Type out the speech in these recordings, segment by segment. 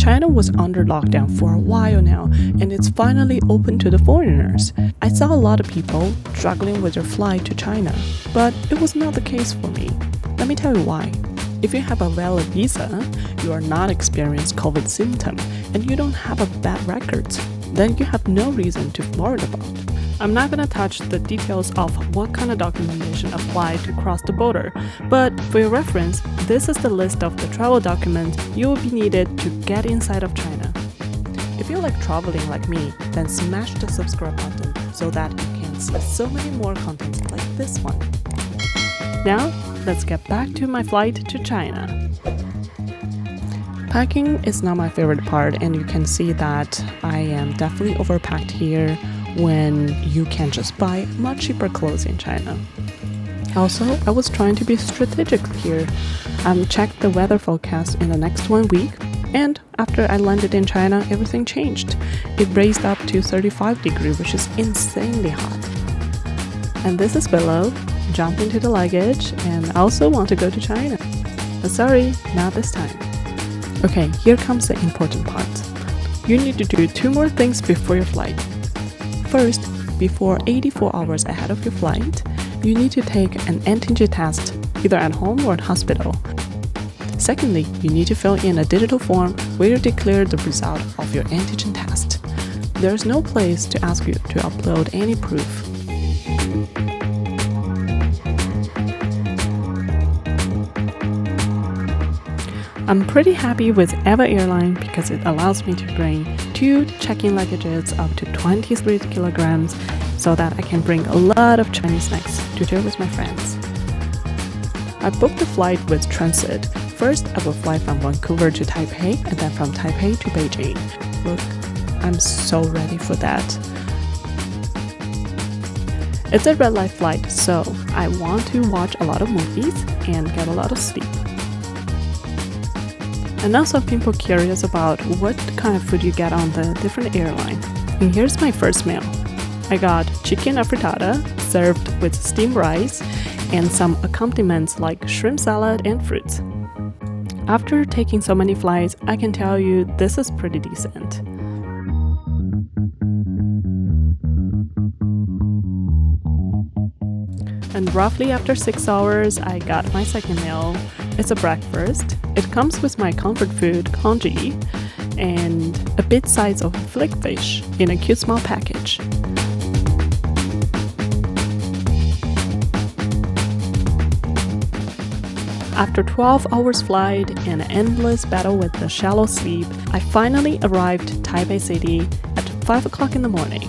China was under lockdown for a while now, and it's finally open to the foreigners. I saw a lot of people struggling with their flight to China, but it was not the case for me. Let me tell you why. If you have a valid visa, you are not experiencing COVID symptoms, and you don't have a bad record, then you have no reason to worry about. I'm not gonna touch the details of what kind of documentation apply to cross the border, but for your reference, this is the list of the travel documents you will be needed to get inside of China. If you like traveling like me, then smash the subscribe button so that you can see so many more contents like this one. Now, let's get back to my flight to China. Packing is not my favorite part, and you can see that I am definitely overpacked here when you can just buy much cheaper clothes in China. Also, I was trying to be strategic here. Checked the weather forecast in the next 1 week, and after I landed in China, everything changed. It raised up to 35 degrees, which is insanely hot. And this is below. Jump into the luggage, and I also want to go to China. But sorry, not this time. Okay, here comes the important part. You need to do 2 more things before your flight. First, before 84 hours ahead of your flight, you need to take an antigen test, either at home or at hospital. Secondly, you need to fill in a digital form where you declare the result of your antigen test. There is no place to ask you to upload any proof. I'm pretty happy with EVA Airline because it allows me to bring 2 check-in luggages up to 23 kilograms so that I can bring a lot of Chinese snacks to share with my friends. I booked the flight with transit. First, I will fly from Vancouver to Taipei and then from Taipei to Beijing. Look, I'm so ready for that. It's a red light flight, so I want to watch a lot of movies and get a lot of sleep. And now some people curious about what kind of food you get on the different airlines. And here's my first meal. I got chicken afritada served with steamed rice and some accompaniments like shrimp salad and fruits. After taking so many flights, I can tell you this is pretty decent. And roughly after 6 hours, I got my second meal. It's a breakfast. It comes with my comfort food, 𝐤𝐨𝐳, and a bit size of flick fish in a cute small package. After 12 hours flight and an endless battle with the shallow sleep, I finally arrived Taipei City at 5 o'clock in the morning.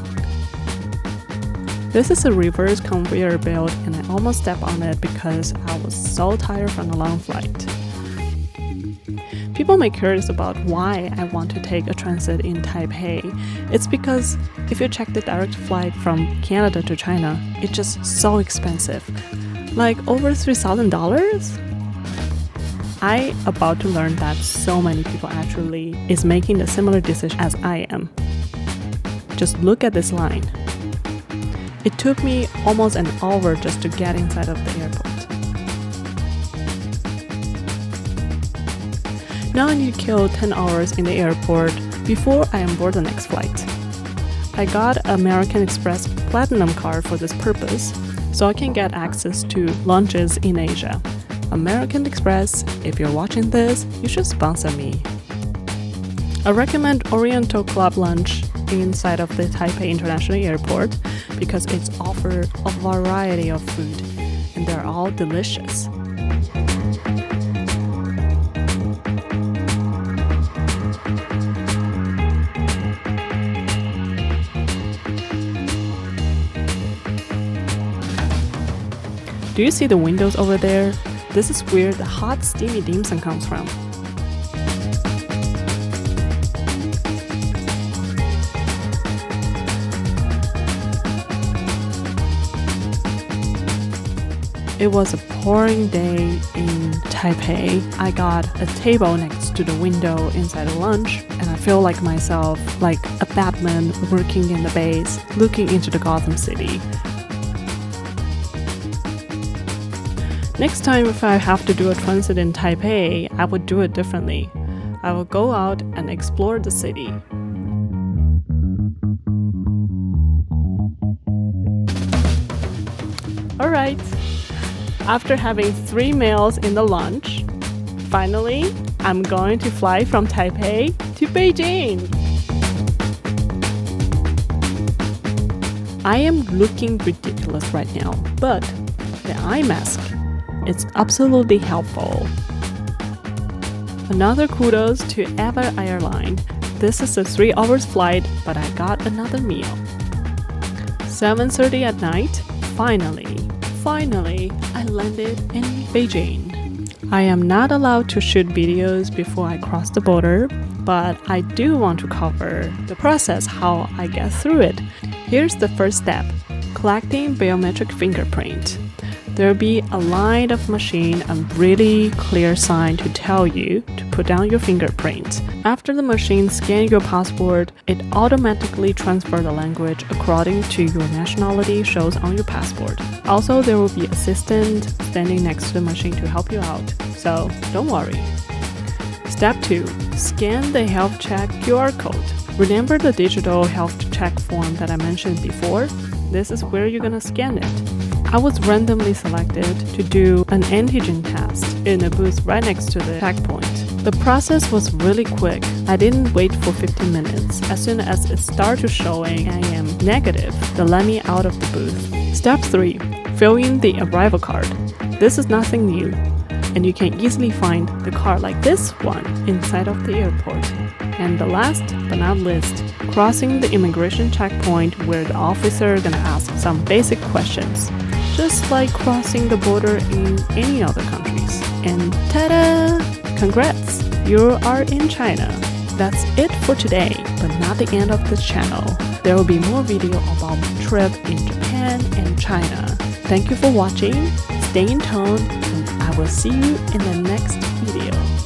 This is a reverse conveyor belt, and I almost stepped on it because I was so tired from the long flight. People may be curious about why I want to take a transit in Taipei. It's because if you check the direct flight from Canada to China, it's just so expensive. Like over $3,000? I about to learn that so many people actually is making a similar decision as I am. Just look at this line. It took me almost an hour just to get inside of the airport. Now I need to kill 10 hours in the airport before I board the next flight. I got American Express Platinum card for this purpose, so I can get access to lunches in Asia. American Express, if you're watching this, you should sponsor me. I recommend Oriental Club lunch inside of the Taipei International Airport because it's offered a variety of food and they're all delicious. Do you see the windows over there? This is where the hot steamy dim sum comes from. It was a pouring day in Taipei. I got a table next to the window inside a lunch, and I feel like myself like a Batman working in the base, looking into the Gotham City. Next time if I have to do a transit in Taipei, I would do it differently. I will go out and explore the city. Alright, after having 3 meals in the lunch, finally, I'm going to fly from Taipei to Beijing. I am looking ridiculous right now, but the eye mask is absolutely helpful. Another kudos to Eva Airline. This is a 3 hours flight, but I got another meal. 7:30 at night, finally, I landed in Beijing. I am not allowed to shoot videos before I cross the border, but I do want to cover the process, how I get through it. Here's the first step, collecting biometric fingerprint. There'll be a line of machine and really clear sign to tell you to put down your fingerprint. After the machine scans your passport, it automatically transfers the language according to your nationality shows on your passport. Also, there will be an assistant standing next to the machine to help you out, so don't worry. Step 2. Scan the health check QR code. Remember the digital health check form that I mentioned before? This is where you're gonna scan it. I was randomly selected to do an antigen test in a booth right next to the checkpoint. The process was really quick. I didn't wait for 15 minutes. As soon as it started showing I am negative, they let me out of the booth. Step 3. Fill in the arrival card. This is nothing new, and you can easily find the card like this one inside of the airport. And the last but not least, crossing the immigration checkpoint where the officer is gonna ask some basic questions, just like crossing the border in any other countries. And ta-da! Congrats! You are in China. That's it for today, but not the end of the channel. There will be more video about my trip in Japan and China. Thank you for watching, stay in tone, and I will see you in the next video.